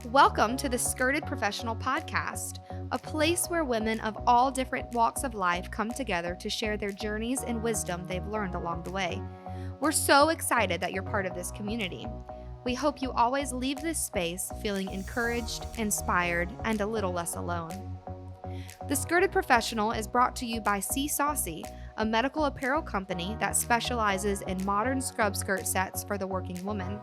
Welcome to the Skirted Professional Podcast, a place where women of all different walks of life come together to share their journeys and wisdom they've learned along the way. We're so excited that you're part of this community. We hope you always leave this space feeling encouraged, inspired, and a little less alone. The Skirted Professional is brought to you by C Saucy, a medical apparel company that specializes in modern scrub skirt sets for the working woman.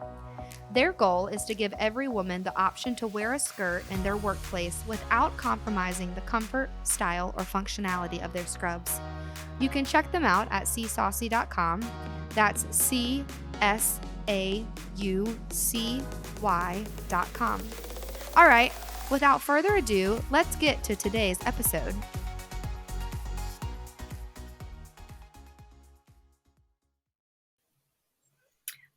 Their goal is to give every woman the option to wear a skirt in their workplace without compromising the comfort, style, or functionality of their scrubs. You can check them out at csaucy.com. That's CSAUCY.com. All right, without further ado, let's get to today's episode.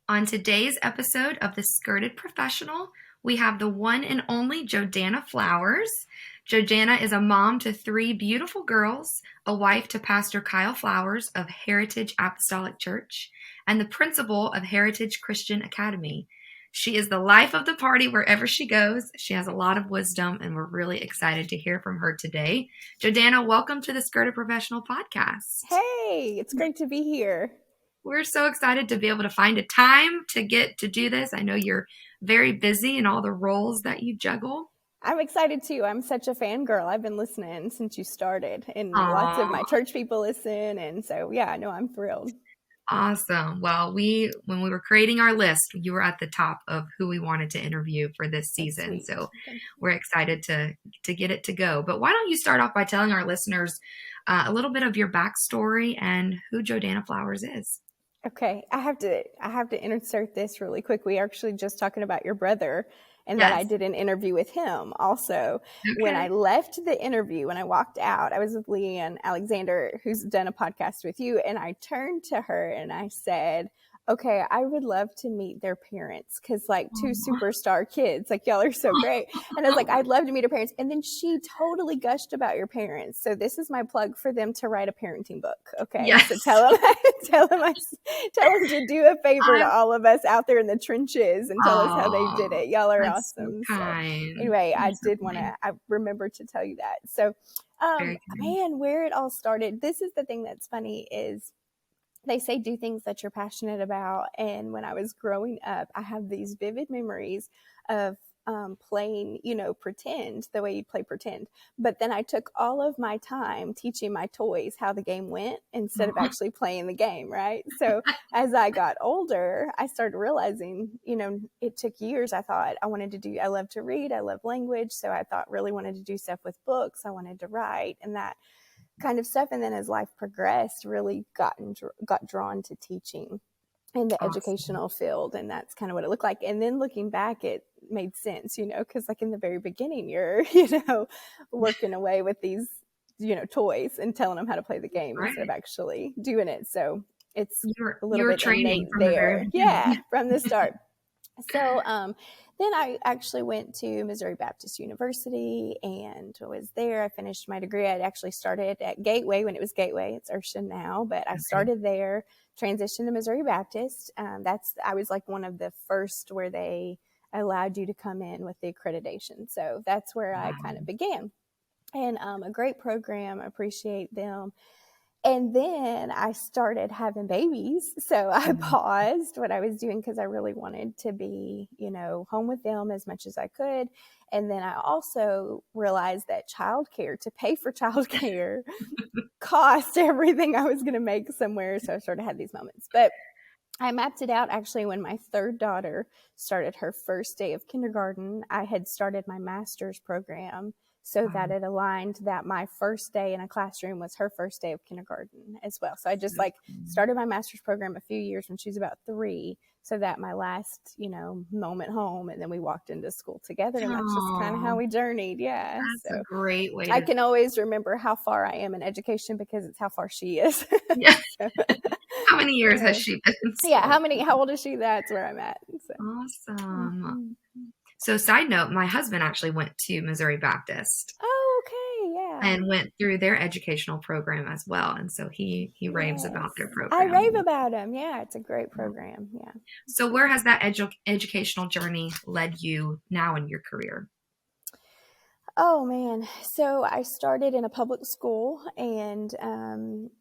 On today's episode of The Skirted Professional, we have the one and only JoDana Flowers. JoDana is a mom to 3 beautiful girls, a wife to Pastor Kyle Flowers of Heritage Apostolic Church, and the principal of Heritage Christian Academy. She is the life of the party wherever she goes. She has a lot of wisdom, and we're really excited to hear from her today. JoDana, welcome to the Skirted Professional Podcast. Hey, it's great to be here. We're so excited to be able to find a time to get to do this. I know you're very busy in all the roles that you juggle. I'm excited too. I'm such a fangirl. I've been listening since you started, and Aww. Lots of my church people listen. And so, yeah, no, I'm thrilled. Awesome. Well, when we were creating our list, you were at the top of who we wanted to interview for this season. So we're excited to get it to go. But why don't you start off by telling our listeners a little bit of your backstory and who JoDana Flowers is? Okay, I have to insert this really quick. We are actually just talking about your brother, and Yes. that I did an interview with him also. Okay. When I left the interview, when I walked out, I was with Leanne Alexander, who's done a podcast with you, and I turned to her and I said, okay, I would love to meet their parents, because like 2 superstar kids, like y'all are so great. And I was like, I'd love to meet her parents. And then she totally gushed about your parents. So this is my plug for them to write a parenting book. Okay. Yes. So tell them to do a favor to all of us out there in the trenches and tell us how they did it. Y'all are awesome. So kind. So anyway, I remember to tell you that. So, man, where it all started, this is the thing that's funny is, they say do things that you're passionate about. And when I was growing up, I have these vivid memories of playing, pretend, the way you play pretend. But then I took all of my time teaching my toys how the game went instead of actually playing the game, right? So as I got older, I started realizing, it took years. I thought I love to read, I love language. So I really wanted to do stuff with books. I wanted to write and that kind of stuff. And then as life progressed, really got drawn to teaching in the educational field. And that's kind of what it looked like. And then looking back, it made sense, because like in the very beginning, you're, working away with these, toys and telling them how to play the game instead of actually doing it. So it's a little bit training from there. From the start. So then I actually went to Missouri Baptist University and was there. I finished my degree. I'd actually started at Gateway when it was Gateway. It's Urshan now, but I started there, transitioned to Missouri Baptist. I was like one of the first where they allowed you to come in with the accreditation. So that's where I kind of began. And a great program. I appreciate them. And then I started having babies. So I paused what I was doing because I really wanted to be, home with them as much as I could. And then I also realized that to pay for childcare cost everything I was going to make somewhere. So I sort of had these moments. But I mapped it out actually when my 3rd daughter started her first day of kindergarten. I had started my master's program so that it aligned that my first day in a classroom was her first day of kindergarten as well. So I just started my master's program a few years when she was about 3, so that my last, moment home, and then we walked into school together, and that's just kind of how we journeyed. Yeah. That's a great way. I can always remember how far I am in education because it's how far she is. Yeah. How many years has she been in school? Yeah. How old is she? That's where I'm at. So. Awesome. So side note, my husband actually went to Missouri Baptist. Oh, okay. Yeah. and went through their educational program as well. And so he raves about their I program. rave about them. Yeah, it's a great program. Yeah. So where has that educational journey led you now in your career? Oh man. So I started in a public school, and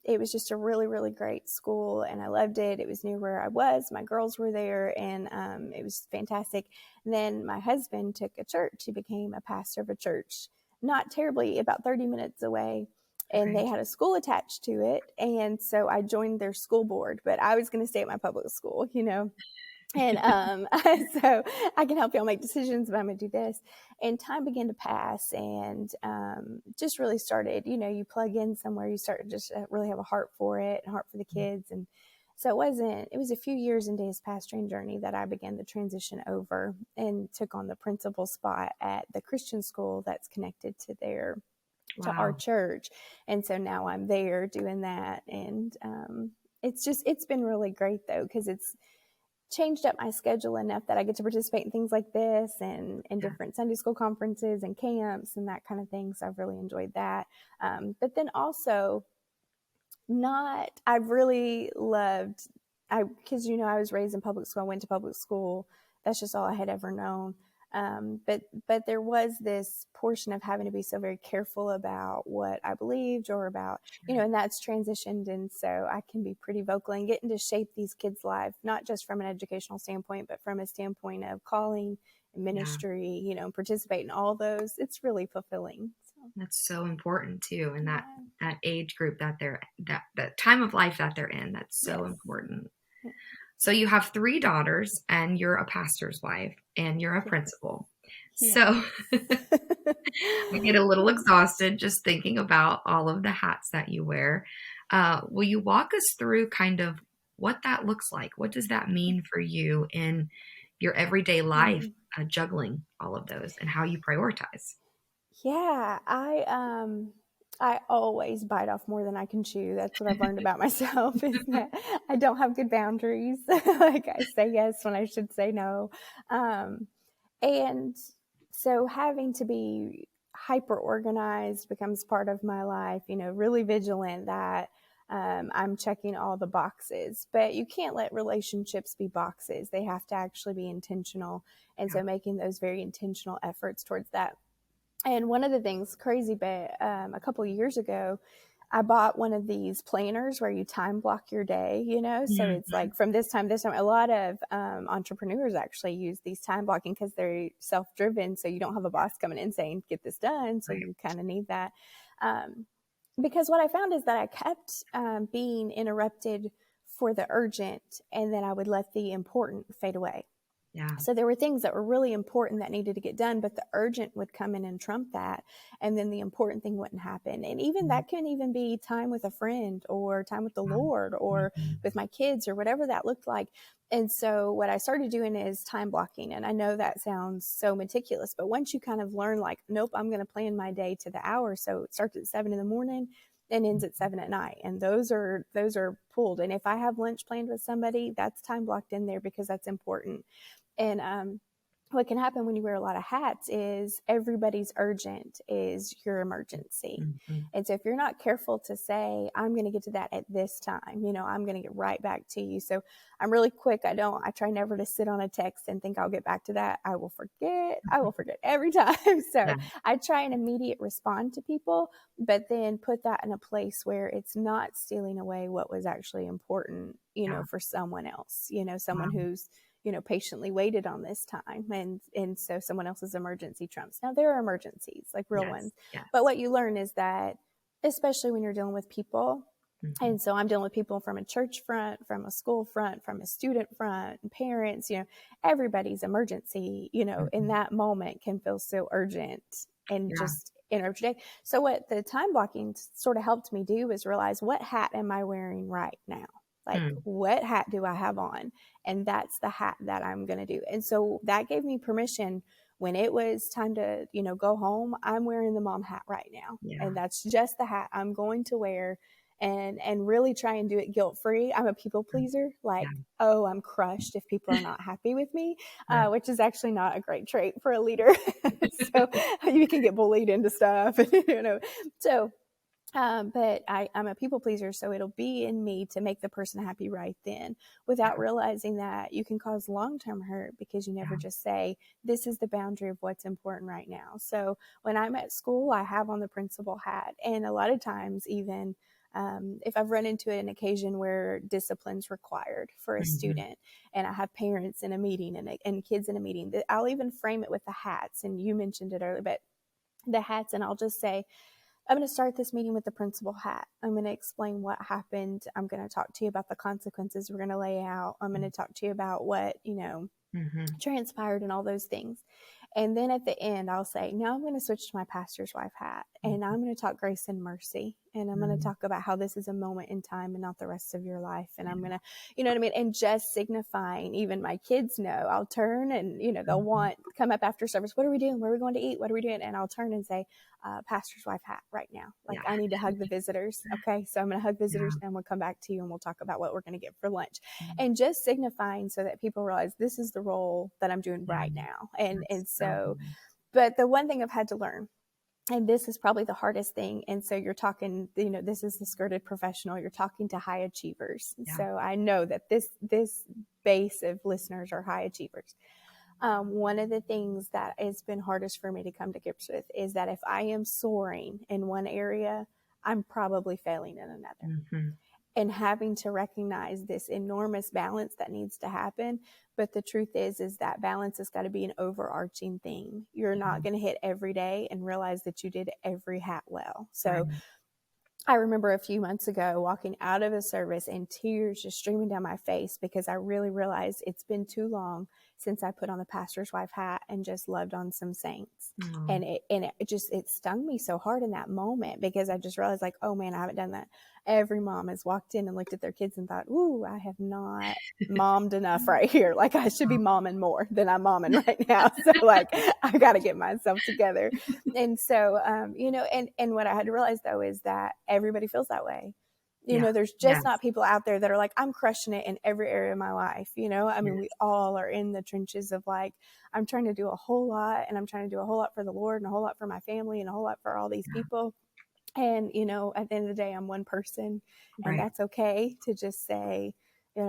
it was just a really, really great school, and I loved it. It was near where I was. My girls were there, and it was fantastic. And then my husband took a church. He became a pastor of a church, not terribly, about 30 minutes away. And Okay. they had a school attached to it. And so I joined their school board, but I was going to stay at my public school, And so I can help y'all make decisions, but I'm going to do this. And time began to pass, and just really started, you plug in somewhere, you start to just really have a heart for it, and heart for the kids. And so it was a few years into his pastoring journey that I began to transition over and took on the principal spot at the Christian school that's connected to to our church. And so now I'm there doing that. And it's been really great though, because it's changed up my schedule enough that I get to participate in things like this and in different Sunday school conferences and camps and that kind of thing. So I've really enjoyed that. But then also I've really loved, because, I was raised in public school. I went to public school. That's just all I had ever known. But there was this portion of having to be so very careful about what I believed or about, and that's transitioned. And so I can be pretty vocal and getting to shape these kids' lives, not just from an educational standpoint, but from a standpoint of calling and ministry, and participate in all those. It's really fulfilling. So. That's so important too. And that age group that time of life that they're in, that's so important. Yeah. So you have 3 daughters, and you're a pastor's wife, and you're a principal. Yeah. So I get a little exhausted just thinking about all of the hats that you wear. Will you walk us through kind of what that looks like? What does that mean for you in your everyday life, juggling all of those, and how you prioritize? Yeah, I always bite off more than I can chew. That's what I've learned about myself, is that I don't have good boundaries. Like, I say yes when I should say no. And so having to be hyper organized becomes part of my life, really vigilant that I'm checking all the boxes. But you can't let relationships be boxes. They have to actually be intentional. And so making those very intentional efforts towards that. And one of the things, crazy, but a couple of years ago, I bought one of these planners where you time block your day, so it's like from this time. A lot of entrepreneurs actually use these time blocking because they're self-driven. So you don't have a boss coming in saying, get this done. So you kind of need that. Because what I found is that I kept being interrupted for the urgent, and then I would let the important fade away. Yeah. So there were things that were really important that needed to get done, but the urgent would come in and trump that. And then the important thing wouldn't happen. And even that can even be time with a friend or time with the Lord or with my kids or whatever that looked like. And so what I started doing is time blocking. And I know that sounds so meticulous, but once you kind of learn, like, nope, I'm going to plan my day to the hour. So it starts at 7 a.m. and ends at 7 p.m. And those are pulled. And if I have lunch planned with somebody, that's time blocked in there because that's important. And what can happen when you wear a lot of hats is everybody's urgent is your emergency. And so if you're not careful to say, I'm going to get to that at this time, I'm going to get right back to you. So I'm really quick. I try never to sit on a text and think I'll get back to that. I will forget every time. So I try and immediate respond to people, but then put that in a place where it's not stealing away what was actually important, for someone else, someone who's, patiently waited on this time. And so someone else's emergency trumps. Now there are emergencies, like real ones. Yes. But what you learn is that, especially when you're dealing with people, and so I'm dealing with people from a church front, from a school front, from a student front, and parents, everybody's emergency, in that moment can feel so urgent and just interrupt your day. So what the time blocking sort of helped me do is realize, what hat am I wearing right now? Like, what hat do I have on? And that's the hat that I'm going to do. And so that gave me permission when it was time to, go home. I'm wearing the mom hat right now. Yeah. And that's just the hat I'm going to wear. and really try and do it guilt-free. I'm a people pleaser. Like, oh, I'm crushed if people are not happy with me, which is actually not a great trait for a leader. So you can get bullied into stuff, so but I'm a people pleaser, so it'll be in me to make the person happy right then, without realizing that you can cause long-term hurt because you never just say, this is the boundary of what's important right now. So when I'm at school, I have on the principal hat. And a lot of times, even if I've run into an occasion where discipline's required for a student, and I have parents in a meeting and kids in a meeting, I'll even frame it with the hats. And you mentioned it earlier, but the hats, and I'll just say, I'm going to start this meeting with the principal hat. I'm going to explain what happened. I'm going to talk to you about the consequences we're going to lay out. I'm going to talk to you about what, transpired and all those things. And then at the end, I'll say, now I'm going to switch to my pastor's wife hat, and I'm going to talk grace and mercy. And I'm going to talk about how this is a moment in time and not the rest of your life. And I'm going to, you know what I mean? And just signifying, even my kids know, I'll turn and, they'll come up after service. What are we doing? Where are we going to eat? What are we doing? And I'll turn and say, pastor's wife hat right now. Like, I need to hug the visitors. Okay. So I'm going to hug visitors, and we'll come back to you and we'll talk about what we're going to get for lunch, and just signifying so that people realize this is the role that I'm doing right now. And so, but the one thing I've had to learn, and this is probably the hardest thing. And so you're talking, this is the skirted professional. You're talking to high achievers. Yeah. So I know that this base of listeners are high achievers. One of the things that has been hardest for me to come to grips with is that if I am soaring in one area, I'm probably failing in another. And having to recognize this enormous balance that needs to happen. But the truth is that balance has got to be an overarching thing. You're not going to hit every day and realize that you did every hat well. So I remember a few months ago walking out of a service and tears just streaming down my face because I really realized it's been too long since I put on the pastor's wife hat and just loved on some saints. And it stung me so hard in that moment, because I just realized, like, oh man, I haven't done that. Every mom has walked in and looked at their kids and thought, ooh, I have not mommed enough right here. Like, I should be momming more than I'm momming right now. So like, I got to get myself together. And so, and what I had to realize though, is that everybody feels that way. There's just not people out there that are like, I'm crushing it in every area of my life. I mean, we all are in the trenches of like, I'm trying to do a whole lot, and I'm trying to do a whole lot for the Lord and a whole lot for my family and a whole lot for all these people. And, at the end of the day, I'm one person, and that's okay to just say,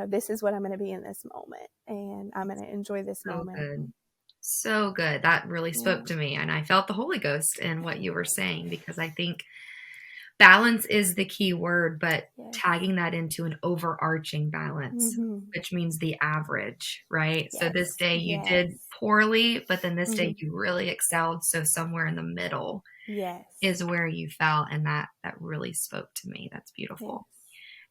this is what I'm going to be in this moment, and I'm going to enjoy this moment. Good. So good. That really spoke to me, and I felt the Holy Ghost in what you were saying, because I think balance is the key word, but tagging that into an overarching balance, which means the average, right? So this day you did poorly, but then this day you really excelled. So somewhere in the middle is where you fell. And that really spoke to me. That's beautiful.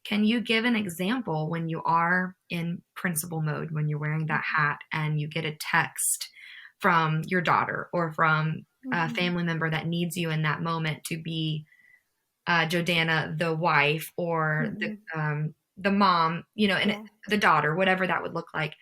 Can you give an example when you are in principal mode, when you're wearing that hat and you get a text from your daughter or from a family member that needs you in that moment to be JoDana, the wife, or the mom, and the daughter, whatever that would look like?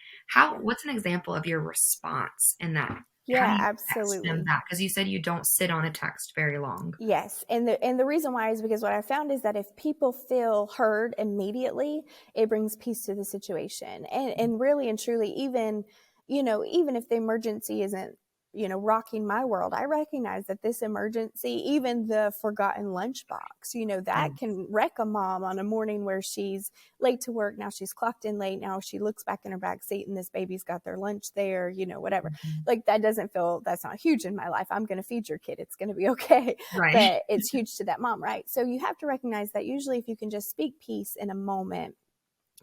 What's an example of your response in that? Yeah, absolutely. Because you said you don't sit on a text very long. Yes. And the reason why is because what I found is that if people feel heard immediately, it brings peace to the situation. And really and truly, even if the emergency isn't, rocking my world, I recognize that this emergency, even the forgotten lunchbox, that can wreck a mom on a morning where she's late to work. Now she's clocked in late. Now she looks back in her back seat and this baby's got their lunch there, whatever. Like, that's not huge in my life. I'm going to feed your kid. It's going to be okay. Right. But it's huge to that mom, right? So you have to recognize that usually if you can just speak peace in a moment,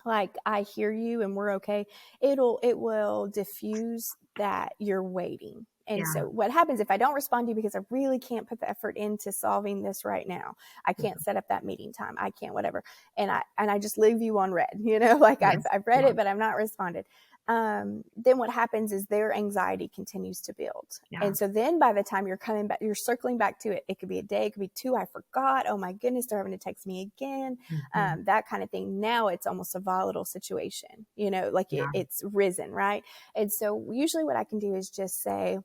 like, I hear you and we're okay, it will diffuse that you're waiting. And so what happens if I don't respond to you because I really can't put the effort into solving this right now? I can't set up that meeting time. I can't whatever. And I just leave you on red, like I've read it, but I've not responded. Then what happens is their anxiety continues to build. And so then by the time you're coming back, you're circling back to it. It could be a day, it could be two. I forgot. Oh my goodness, they're having to text me again. That kind of thing. Now it's almost a volatile situation, it's risen. Right. And so usually what I can do is just say,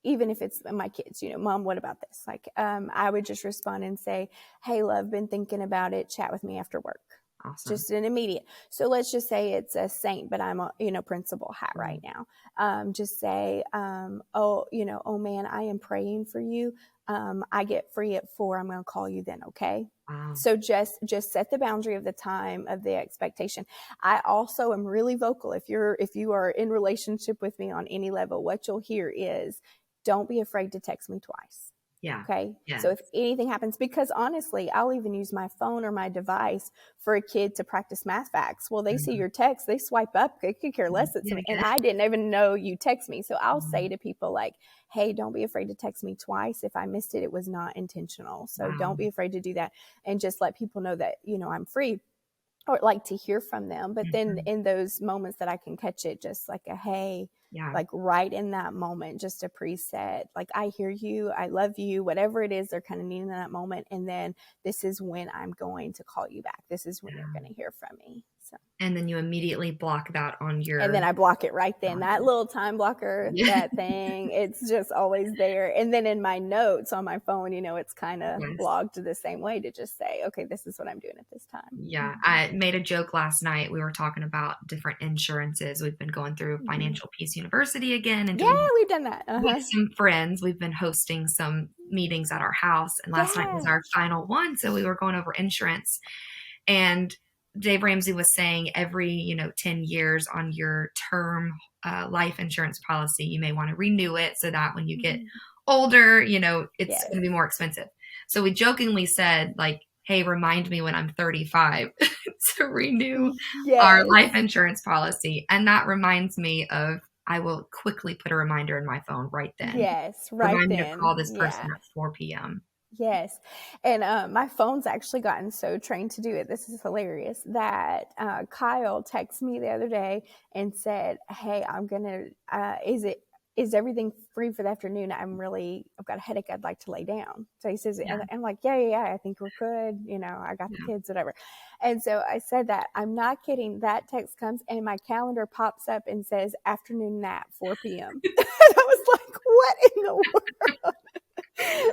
even if it's my kids, Mom, what about this? Like, I would just respond and say, hey, love, been thinking about it. Chat with me after work. Awesome. Just an immediate. So let's just say it's a saint, but I'm a, principal hat right now. Just say, oh man, I am praying for you. I get free at 4. I'm going to call you then. Okay. Wow. So just set the boundary of the time, of the expectation. I also am really vocal. If you are in relationship with me on any level, what you'll hear is, don't be afraid to text me twice. Yeah. Okay. Yeah. So if anything happens, because honestly, I'll even use my phone or my device for a kid to practice math facts. Well, they see your text, they swipe up, they could care less. And I didn't even know you text me. So I'll say to people like, hey, don't be afraid to text me twice. If I missed it, it was not intentional. So don't be afraid to do that. And just let people know that, I'm free, or like to hear from them. But then in those moments that I can catch it, just like a, hey, like right in that moment, just a preset, like, I hear you, I love you, whatever it is they're kind of needing in that moment. And then this is when I'm going to call you back. This is when you're going to hear from me. So. And then you immediately block that on your. And then I block it right then. That little time blocker, that thing, it's just always there. And then in my notes on my phone, it's kind of logged the same way to just say, okay, this is what I'm doing at this time. Yeah. I made a joke last night. We were talking about different insurances. We've been going through Financial Peace University again. And we've done that. With some friends. We've been hosting some meetings at our house. And last night was our final one. So we were going over insurance. And Dave Ramsey was saying every, 10 years on your term life insurance policy, you may want to renew it so that when you get older, it's going to be more expensive. So we jokingly said, like, hey, remind me when I'm 35 to renew our life insurance policy. And that reminds me of, I will quickly put a reminder in my phone right then. Yes, right Remind then. me to call this person at 4 p.m. Yes. And my phone's actually gotten so trained to do it. This is hilarious that Kyle texted me the other day and said, hey, I'm going to, is everything free for the afternoon? I've got a headache. I'd like to lay down. So he says, and I'm like, yeah, I think we're good. I got the kids, whatever. And so I said that. I'm not kidding. That text comes and my calendar pops up and says afternoon nap, 4 p.m. And I was like, what in the world?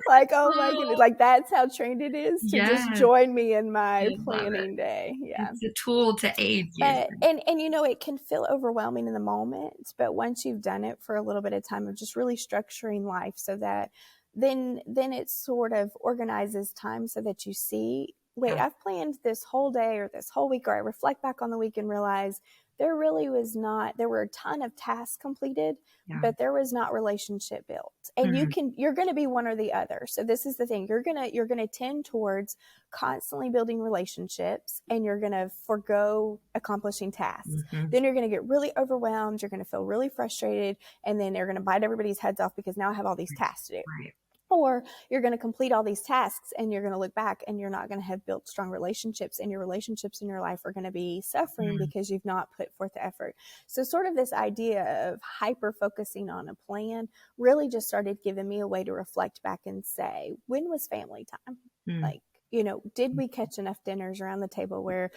Like, oh my goodness, like that's how trained it is to just join me in my planning day. Yeah. It's a tool to aid you. And it can feel overwhelming in the moment, but once you've done it for a little bit of time of just really structuring life so that then it sort of organizes time so that you see, wait, I've planned this whole day or this whole week, or I reflect back on the week and realize there were a ton of tasks completed, but there was not relationship built. And you're going to be one or the other. So this is the thing, you're going to tend towards constantly building relationships, and you're going to forego accomplishing tasks. Then you're going to get really overwhelmed. You're going to feel really frustrated. And then they're going to bite everybody's heads off because now I have all these tasks to do. Right. Or you're going to complete all these tasks and you're going to look back and you're not going to have built strong relationships, and your relationships in your life are going to be suffering because you've not put forth the effort. So sort of this idea of hyper focusing on a plan really just started giving me a way to reflect back and say, when was family time? Like, did we catch enough dinners around the table where,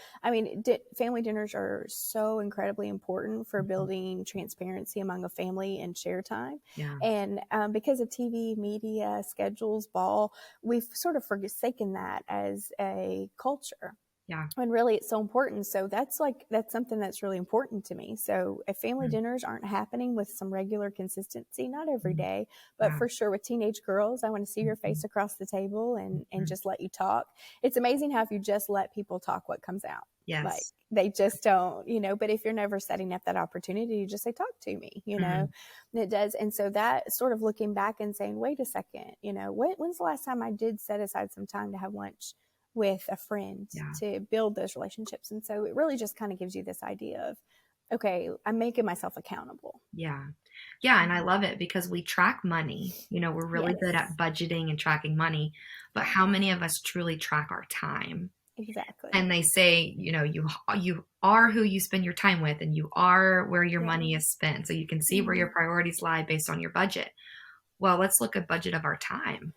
family dinners are so incredibly important for building transparency among a family and share time. Yeah. And because of TV, media, schedules, ball, we've sort of forsaken that as a culture. Yeah. And really it's so important. So that's something that's really important to me. So if family dinners aren't happening with some regular consistency, not every day, but for sure with teenage girls, I want to see your face across the table and just let you talk. It's amazing how if you just let people talk, what comes out. Yes. Like they just don't, but if you're never setting up that opportunity, you just say, talk to me, and it does. And so that sort of looking back and saying, wait a second, when's the last time I did set aside some time to have lunch with a friend to build those relationships? And so it really just kind of gives you this idea of, okay, I'm making myself accountable. Yeah. Yeah. And I love it because we track money. We're really good at budgeting and tracking money, but how many of us truly track our time? Exactly. And they say, you are who you spend your time with, and you are where your money is spent. So you can see where your priorities lie based on your budget. Well, let's look at budget of our time.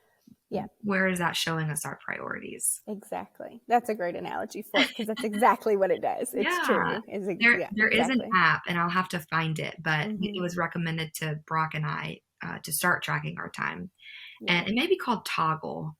Yeah. Where is that showing us our priorities? Exactly. That's a great analogy for it, because that's exactly what it does. It's true. There is an app, and I'll have to find it, but it was recommended to Brock and I to start tracking our time. And it may be called Toggle.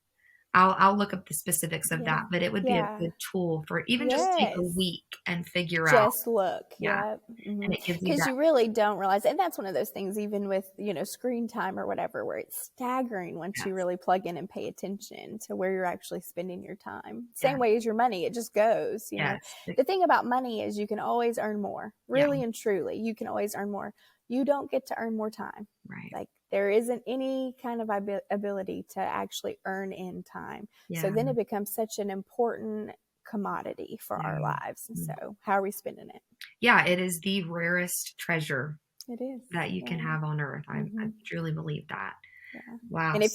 I'll look up the specifics of that, but it would be a good tool for even just take a week and figure out. Just look. Yeah. Mm-hmm. And it gives you because you really don't realize, and that's one of those things, even with, screen time or whatever, where it's staggering once you really plug in and pay attention to where you're actually spending your time. Same way as your money, it just goes. The thing about money is you can always earn more, really and truly. You can always earn more. You don't get to earn more time. Right. Like there isn't any kind of ability to actually earn in time. So then it becomes such an important commodity for our lives. So how are we spending it? Yeah, it is the rarest treasure it is that you can have on earth. I truly believe that. Yeah. Wow. And if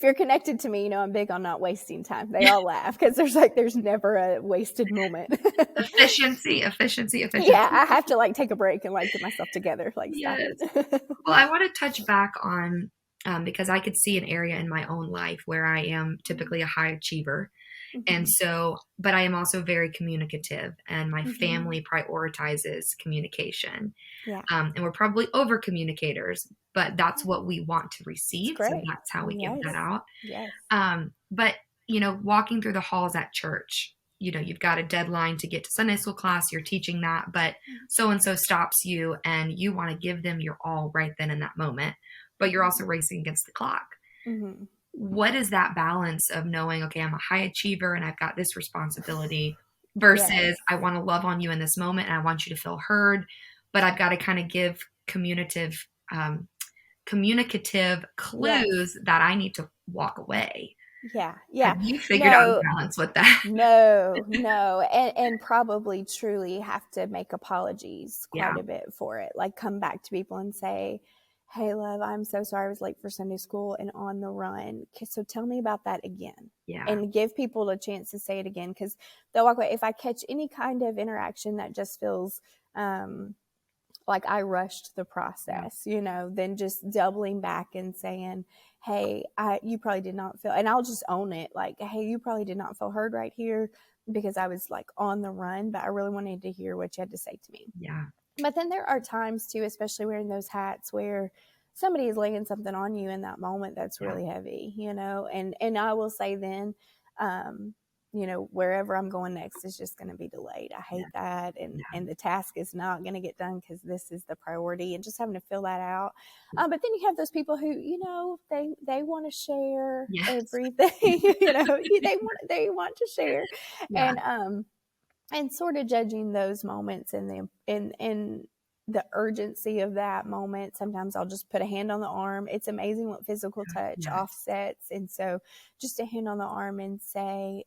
you're connected to me, I'm big on not wasting time. They all laugh because there's never a wasted moment. Efficiency. Yeah, I have to take a break and get myself together. Stop it. Well, I want to touch back on because I could see an area in my own life where I am typically a high achiever. And so, but I am also very communicative, and my family prioritizes communication. Yeah. And we're probably over communicators, but that's what we want to receive. So that's how we give that out. Yes. But, walking through the halls at church, you've got a deadline to get to Sunday school class, you're teaching that, but so-and-so stops you and you want to give them your all right then in that moment, but you're also racing against the clock. Mm-hmm. What is that balance of knowing, okay, I'm a high achiever and I've got this responsibility versus I want to love on you in this moment and I want you to feel heard, but I've got to kind of give communicative clues that I need to walk away. Yeah. Have you figured out a balance with that? No. And probably truly have to make apologies quite a bit for it. Come back to people and say, hey, love, I'm so sorry I was late for Sunday school and on the run. So tell me about that again. Yeah. And give people a chance to say it again, because they'll walk away. If I catch any kind of interaction that just feels like I rushed the process, then just doubling back and saying, hey, you probably did not feel, and I'll just own it. Hey, you probably did not feel heard right here because I was on the run, but I really wanted to hear what you had to say to me. Yeah. But then there are times too, especially wearing those hats, where somebody is laying something on you in that moment that's really heavy, and I will say then, wherever I'm going next is just going to be delayed. I hate that. And the task is not going to get done because this is the priority, and just having to fill that out. But then you have those people who, they want to share everything, they want to share. And sort of judging those moments and the urgency of that moment. Sometimes I'll just put a hand on the arm. It's amazing what physical touch offsets. And so just a hand on the arm and say,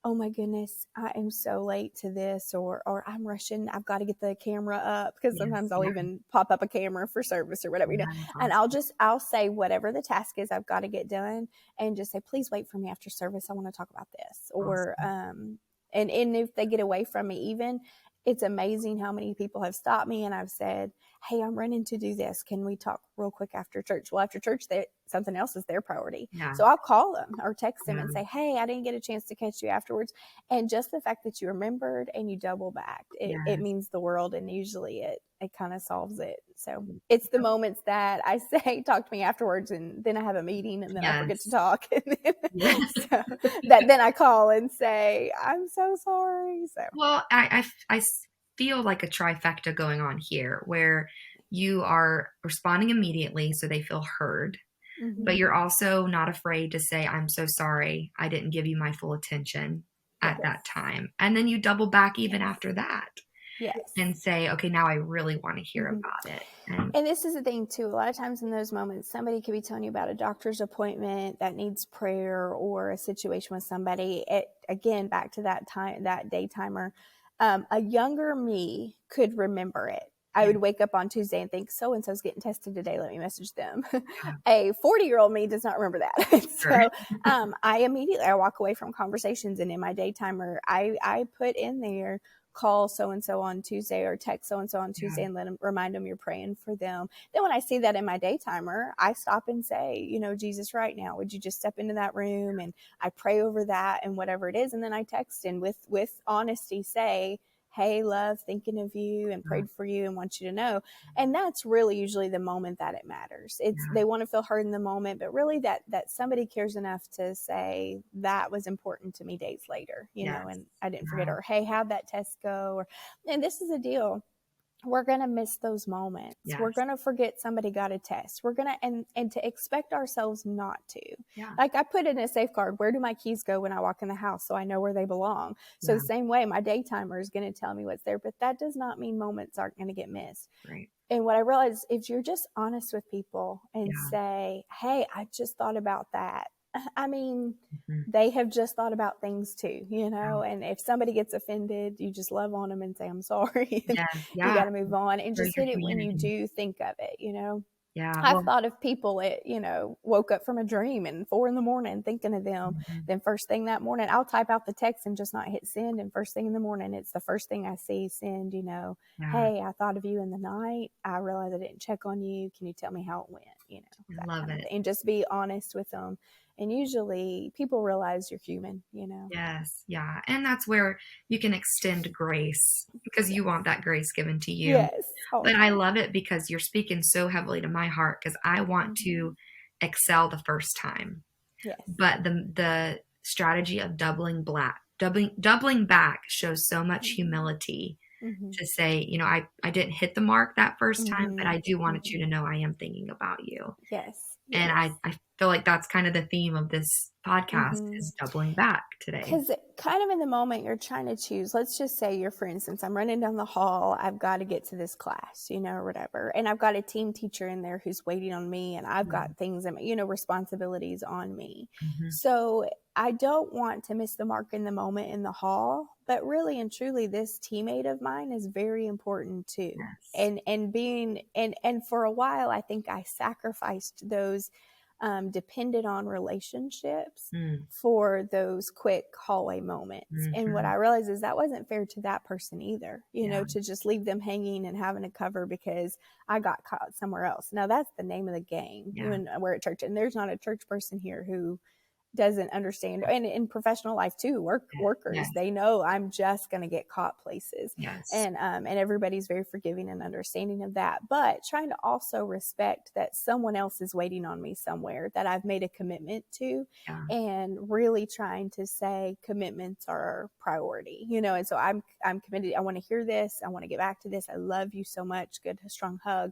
oh my goodness, I am so late to this, or I'm rushing. I've got to get the camera up, because sometimes I'll even pop up a camera for service or whatever, and I'll say whatever the task is I've got to get done, and just say, please wait for me after service. I want to talk about this. Or, and if they get away from me, even, it's amazing how many people have stopped me and I've said, hey, I'm running to do this. Can we talk real quick after church? Well, after church, something else is their priority. Yeah. So I'll call them or text them and say, hey, I didn't get a chance to catch you afterwards. And just the fact that you remembered and you double back, it means the world. And usually it kind of solves it. So it's the moments that I say, talk to me afterwards, and then I have a meeting and then I forget to talk. And then, so then I call and say, I'm so sorry. So, well, I feel like a trifecta going on here, where you are responding immediately so they feel heard, but you're also not afraid to say, I'm so sorry, I didn't give you my full attention at that time. And then you double back even after that. Yes. And say, okay, now I really want to hear about it. And this is the thing too. A lot of times in those moments, somebody could be telling you about a doctor's appointment that needs prayer, or a situation with somebody. Again, back to that time, that day timer. A younger me could remember it. I would wake up on Tuesday and think, so-and-so's getting tested today. Let me message them. A 40-year-old me does not remember that. So I walk away from conversations, and in my day timer, I put in there, call so-and-so on Tuesday, or text so-and-so on Tuesday and remind them you're praying for them. Then when I see that in my day timer, I stop and say, Jesus, right now, would you just step into that room? And I pray over that and whatever it is. And then I text and with honesty say, hey, love, thinking of you and prayed for you and want you to know. And that's really usually the moment that it matters. They want to feel heard in the moment, but really that somebody cares enough to say that was important to me days later, and I didn't forget, or hey, how'd that test go? And this is a deal. We're going to miss those moments. Yes. We're going to forget somebody got a test. We're going to, and to expect ourselves not to. Yeah. Like I put in a safeguard, where do my keys go when I walk in the house? So I know where they belong. So the same way, my day timer is going to tell me what's there, but that does not mean moments aren't going to get missed. Right. And what I realized, if you're just honest with people and say, hey, I just thought about that. I mean, they have just thought about things too, and if somebody gets offended, you just love on them and say, I'm sorry. You got to move on and just hit it when you do think of it, Yeah. I've thought of people that, woke up from a dream and 4 a.m. thinking of them. Then first thing that morning, I'll type out the text and just not hit send. And first thing in the morning, it's the first thing I see, send, hey, I thought of you in the night. I realized I didn't check on you. Can you tell me how it went? I love it. And just be honest with them. And usually people realize you're human, Yes. Yeah. And that's where you can extend grace, because you want that grace given to you. Yes. But I love it because you're speaking so heavily to my heart, because I want to excel the first time. Yes. But the strategy of doubling back shows so much humility to say, I didn't hit the mark that first time, but I do wanted you to know I am thinking about you. Yes. And I feel like that's kind of the theme of this podcast is doubling back today. Because kind of in the moment you're trying to choose, let's just say for instance, I'm running down the hall, I've got to get to this class, or whatever. And I've got a team teacher in there who's waiting on me, and I've got things, responsibilities on me. So I don't want to miss the mark in the moment in the hall, but really and truly, this teammate of mine is very important too. Yes. And for a while, I think I sacrificed those depended on relationships for those quick hallway moments. And what I realized is that wasn't fair to that person either, to just leave them hanging and having to cover because I got caught somewhere else. Now that's the name of the game. Even we're at church, and there's not a church person here who doesn't understand, and in professional life too, workers, they know I'm just going to get caught places. And everybody's very forgiving and understanding of that, but trying to also respect that someone else is waiting on me somewhere that I've made a commitment to, and really trying to say commitments are priority, and so I'm committed. I want to hear this. I want to get back to this. I love you so much. Good, strong hug.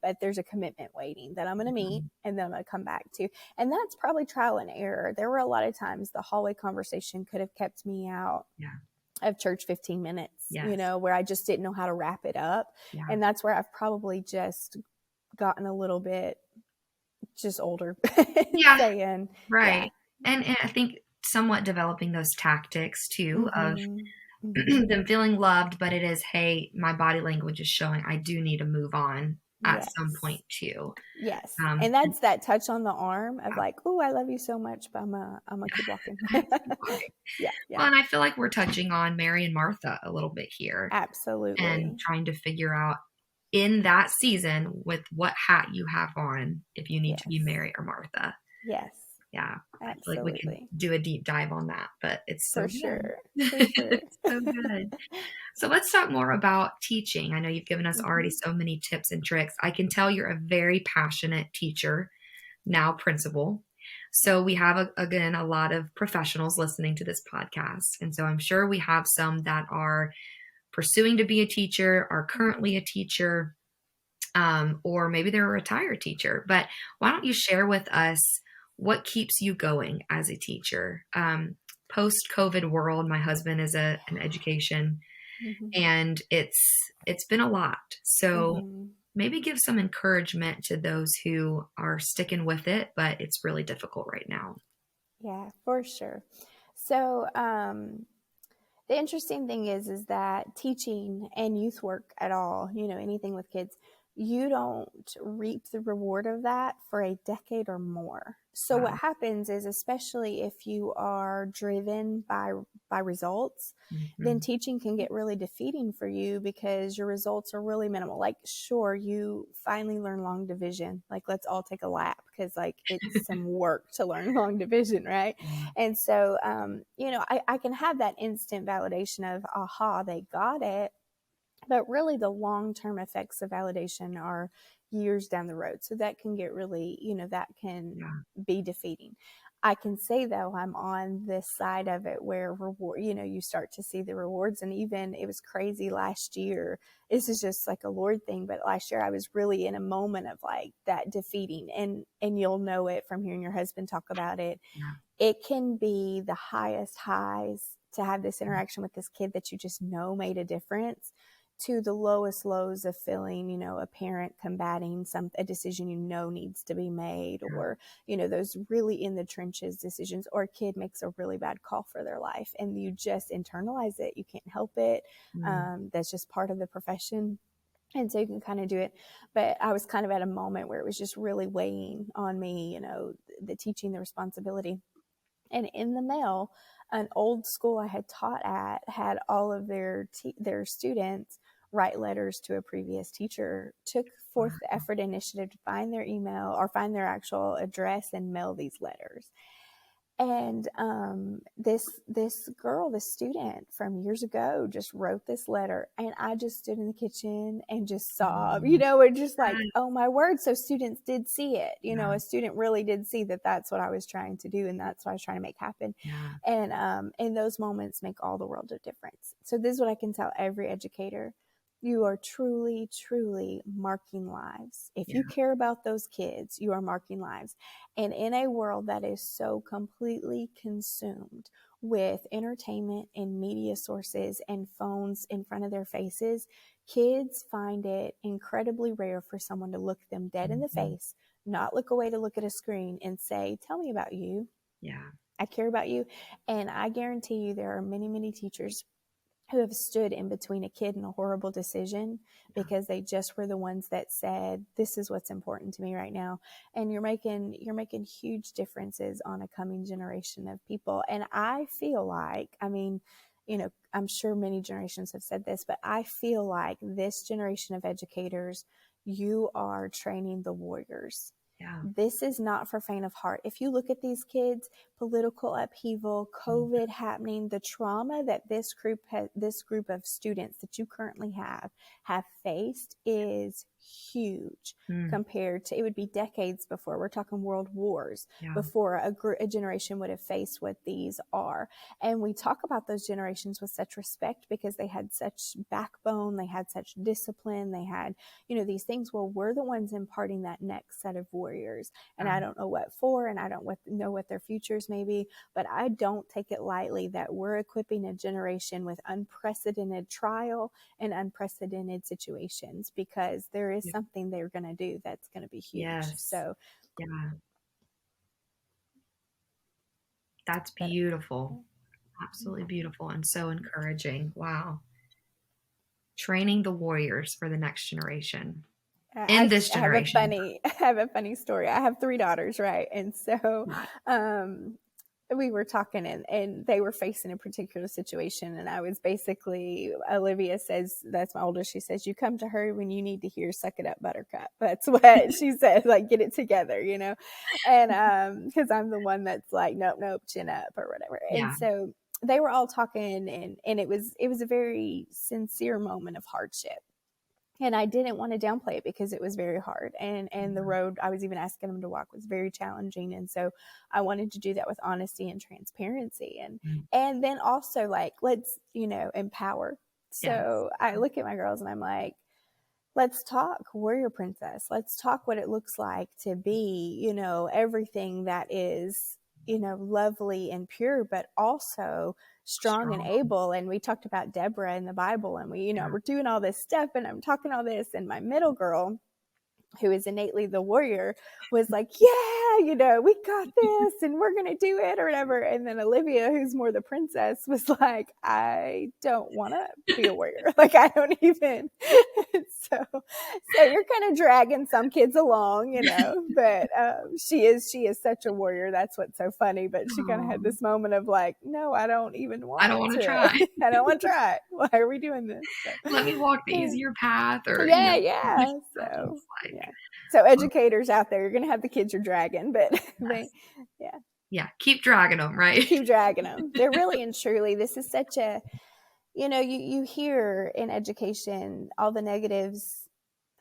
But there's a commitment waiting that I'm going to meet, and then I'm going to come back to, and that's probably trial and error. There were a lot of times the hallway conversation could have kept me out of church 15 minutes, where I just didn't know how to wrap it up. And that's where I've probably just gotten a little bit just older. And I think somewhat developing those tactics too of them feeling loved, but it is, hey, my body language is showing I do need to move on at some point too. And that's that touch on the arm of like, oh, I love you so much, but I'm gonna keep walking. Well, and I feel like we're touching on Mary and Martha a little bit here. Absolutely. And trying to figure out in that season with what hat you have on, if you need to be Mary or Martha. Yeah. I feel like we can do a deep dive on that, but it's so sure. It's so good. So let's talk more about teaching. I know you've given us already so many tips and tricks. I can tell you're a very passionate teacher, now principal. So we have, again, a lot of professionals listening to this podcast. And so I'm sure we have some that are pursuing to be a teacher, are currently a teacher, or maybe they're a retired teacher. But why don't you share with us what keeps you going as a teacher? Post-COVID world, my husband is in education, and it's been a lot. So maybe give some encouragement to those who are sticking with it, but it's really difficult right now. Yeah, for sure. So the interesting thing is that teaching and youth work at all, anything with kids, you don't reap the reward of that for a decade or more. So Wow. what happens is, especially if you are driven by results, then teaching can get really defeating for you because your results are really minimal. Like, sure, you finally learn long division. Like, let's all take a lap because, like, it's some work to learn long division, right? And so, I can have that instant validation of, aha, they got it. But really, the long-term effects of validation are years down the road. So that can get really, that can be defeating. I can say, though, I'm on this side of it where reward, you start to see the rewards. And even it was crazy last year. This is just like a Lord thing. But last year I was really in a moment of like that defeating, and you'll know it from hearing your husband talk about it. It can be the highest highs to have this interaction with this kid that you just know made a difference, to the lowest lows of feeling, a parent combating a decision needs to be made, or, those really in the trenches decisions, or a kid makes a really bad call for their life and you just internalize it. You can't help it. That's just part of the profession. And so you can kind of do it. But I was kind of at a moment where it was just really weighing on me, the teaching, the responsibility. And in the mail, an old school I had taught at had all of their students write letters to a previous teacher, took forth the effort and initiative to find their email or find their actual address and mail these letters. And this girl, this student from years ago, just wrote this letter, and I just stood in the kitchen and just sobbed, and just like, oh my word. So students did see it, a student really did see that that's what I was trying to do, and that's what I was trying to make happen. And those moments make all the world of difference. So this is what I can tell every educator. You are truly, truly marking lives. If you care about those kids, you are marking lives. And in a world that is so completely consumed with entertainment and media sources and phones in front of their faces, kids find it incredibly rare for someone to look them dead in the face, not look away to look at a screen and say, tell me about you. I care about you. And I guarantee you there are many, many teachers who have stood in between a kid and a horrible decision because they just were the ones that said, this is what's important to me right now. And you're making huge differences on a coming generation of people. And I feel like, I'm sure many generations have said this, but I feel like this generation of educators, you are training the warriors. This is not for faint of heart. If you look at these kids, political upheaval, COVID happening, the trauma that this group of students that you currently have faced is huge compared to, it would be decades before. We're talking world wars before a generation would have faced what these are. And we talk about those generations with such respect because they had such backbone, they had such discipline, they had, these things. Well, we're the ones imparting that next set of warriors. And I don't know what for, and I don't know what their futures may be, but I don't take it lightly that we're equipping a generation with unprecedented trial and unprecedented situations, because there is something they're going to do that's going to be huge. So that's beautiful. Absolutely beautiful and so encouraging. Wow. Training the warriors for the next generation. This generation. I have a funny story. I have 3 daughters, right? And so we were talking and they were facing a particular situation. And I was basically, Olivia says, that's my oldest, she says, you come to her when you need to hear suck it up, buttercup. That's what she said, like, get it together, And because I'm the one that's like, nope, chin up or whatever. And so they were all talking and it was a very sincere moment of hardship. And I didn't want to downplay it because it was very hard. And the road I was even asking them to walk was very challenging. And so I wanted to do that with honesty and transparency. And then also, like, let's, empower. So I look at my girls and I'm like, let's talk warrior princess. Let's talk what it looks like to be, everything that is, lovely and pure, but also strong and able. And we talked about Deborah in the Bible, and we, we're doing all this stuff, and I'm talking all this, and my middle girl who is innately the warrior, was like, yeah, we got this and we're going to do it or whatever. And then Olivia, who's more the princess, was like, I don't want to be a warrior. Like, I don't even. so you're kind of dragging some kids along, but she is such a warrior. That's what's so funny. But she kind of had this moment of like, no, I don't even want to. I don't want to try. I don't want to try. Why are we doing this? So, let me walk the easier path. Or yeah. So educators out there, you're going to have the kids you're dragging, but keep dragging them, right? Keep dragging them. They're really and truly, this is such a, you hear in education all the negatives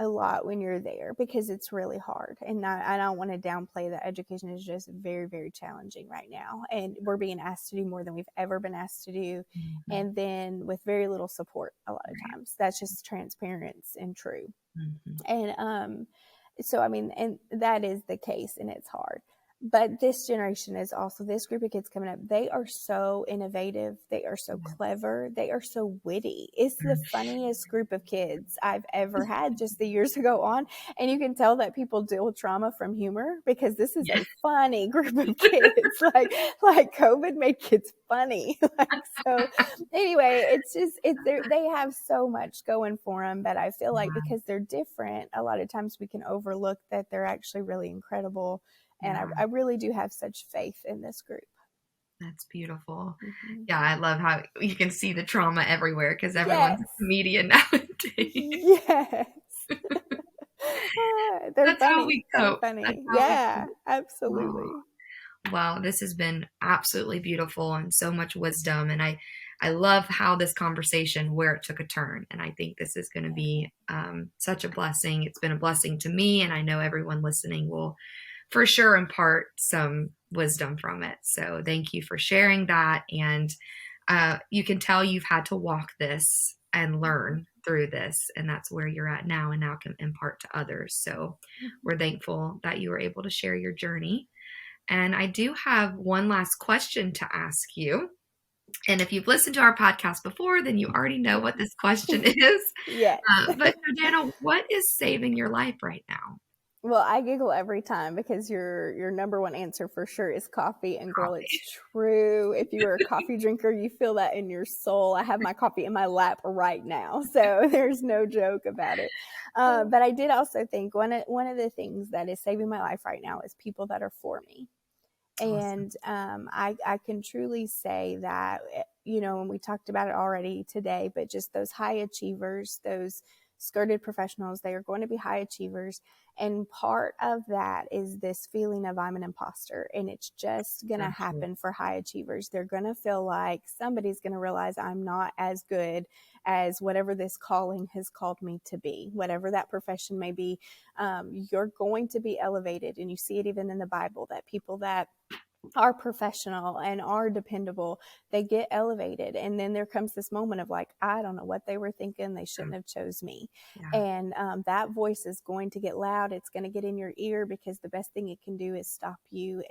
a lot when you're there because it's really hard. And I don't want to downplay that education is just very, very challenging right now. And we're being asked to do more than we've ever been asked to do. Mm-hmm. And then with very little support a lot of times. That's just transparent and true. Mm-hmm. And so, and that is the case and it's hard. But this generation is also, this group of kids coming up, they are so innovative. They are so clever. They are so witty. It's the funniest group of kids I've ever had just the years ago on. And you can tell that people deal with trauma from humor because this is a funny group of kids. like COVID made kids funny. So anyway, it's just, they have so much going for them. But I feel like because they're different, a lot of times we can overlook that they're actually really incredible. And I really do have such faith in this group. That's beautiful. Mm-hmm. Yeah, I love how you can see the trauma everywhere because everyone's a comedian nowadays. Yes. That's funny. How we cope. Funny. Yeah, absolutely. Wow, this has been absolutely beautiful and so much wisdom. And I love how this conversation, where it took a turn. And I think this is going to be such a blessing. It's been a blessing to me. And I know everyone listening will for sure impart some wisdom from it. So thank you for sharing that. And you can tell you've had to walk this and learn through this. And that's where you're at now and now can impart to others. So we're thankful that you were able to share your journey. And I do have one last question to ask you. And if you've listened to our podcast before, then you already know what this question is. Yes. But JoDana, what is saving your life right now? Well, I giggle every time because your number one answer for sure is coffee. And girl, it's true. If you are a coffee drinker, you feel that in your soul. I have my coffee in my lap right now. So there's no joke about it. But I did also think one of the things that is saving my life right now is people that are for me. Awesome. And I can truly say that, and we talked about it already today, but just those high achievers, those skirted professionals, they are going to be high achievers. And part of that is this feeling of I'm an imposter. And it's just going to happen for high achievers. They're going to feel like somebody's going to realize I'm not as good as whatever this calling has called me to be, whatever that profession may be. You're going to be elevated. And you see it even in the Bible that people that are professional and are dependable, they get elevated. And then there comes this moment of like, I don't know what they were thinking. They shouldn't have chose me. Yeah. And that voice is going to get loud. It's going to get in your ear because the best thing it can do is stop you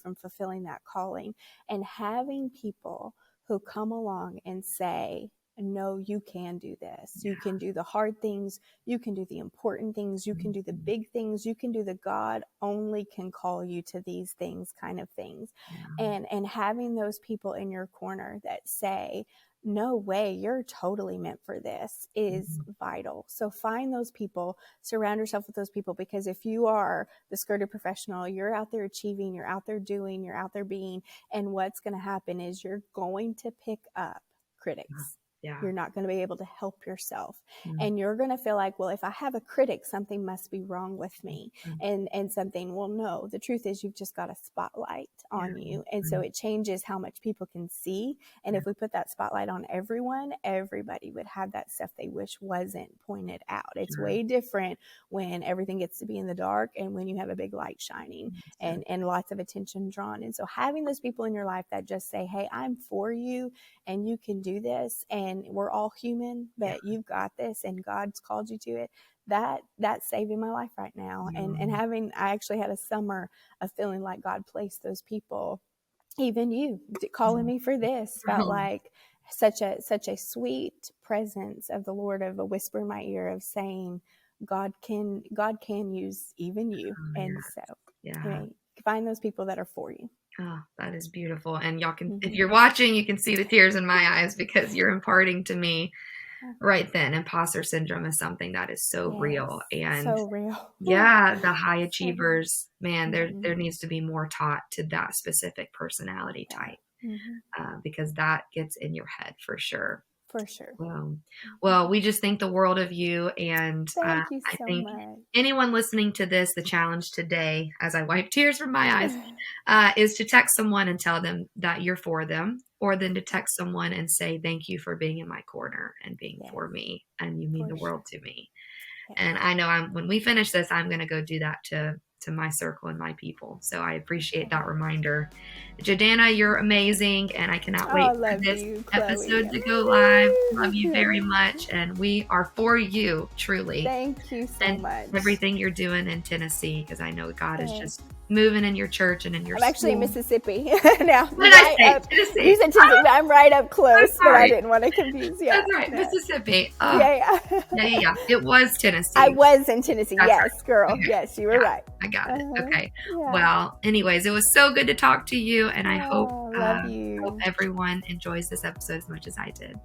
from fulfilling that calling. And having people who come along and say, no, you can do this. You can do the hard things. You can do the important things. You can do the big things. You can do the God only can call you to these things kind of things. Yeah. And having those people in your corner that say, no way, you're totally meant for this is vital. So find those people, surround yourself with those people, because if you are the skirted professional, you're out there achieving, you're out there doing, you're out there being, and what's going to happen is you're going to pick up critics. Yeah. You're not going to be able to help yourself. And you're going to feel like, well, if I have a critic, something must be wrong with me. And something, well, no, the truth is you've just got a spotlight on you. And so it changes how much people can see. And if we put that spotlight on everyone, everybody would have that stuff they wish wasn't pointed out. It's way different when everything gets to be in the dark and when you have a big light shining and lots of attention drawn. And so having those people in your life that just say, hey, I'm for you and you can do this. And we're all human, but you've got this and God's called you to it. That's saving my life right now. And I actually had a summer of feeling like God placed those people, even you calling me for this, felt like such a sweet presence of the Lord, of a whisper in my ear of saying, God can use even you. Oh, And yeah. so, Yeah. find those people that are for you. Oh, that is beautiful. And y'all can, if Mhm. you're watching, you can see the tears in my eyes because you're imparting to me right then. Imposter syndrome is something that is so real. And so real. yeah, the high So real. achievers, man, there Mhm. needs to be more taught to that specific personality type, Mhm. because that gets in your head for sure. For sure. Well, we just think the world of you, and Thank you I so think much. anyone listening to this, the challenge today, as I wipe tears from my eyes, is to text someone and tell them that you're for them, or then to text someone and say, thank you for being in my corner and being for me, and you mean the world to me. And I know when we finish this, I'm going to go do that to my circle and my people. So I appreciate that reminder. JoDana, you're amazing, and I cannot wait for this episode to go live. Love you very much, and we are for you, truly. Thank you so much. Everything you're doing in Tennessee, because I know God is just moving in your church and in your I'm actually in school. Mississippi now. What did I say? Tennessee. You said Tennessee, but I'm right up close, but I didn't want to confuse you. That's right, Mississippi. Yeah. It was Tennessee. I was in Tennessee. That's yes, right. girl. Okay. Yes, you were right. I got it. Okay. Yeah. Well, anyways, it was so good to talk to you, and I hope love you. hope everyone enjoys this episode as much as I did.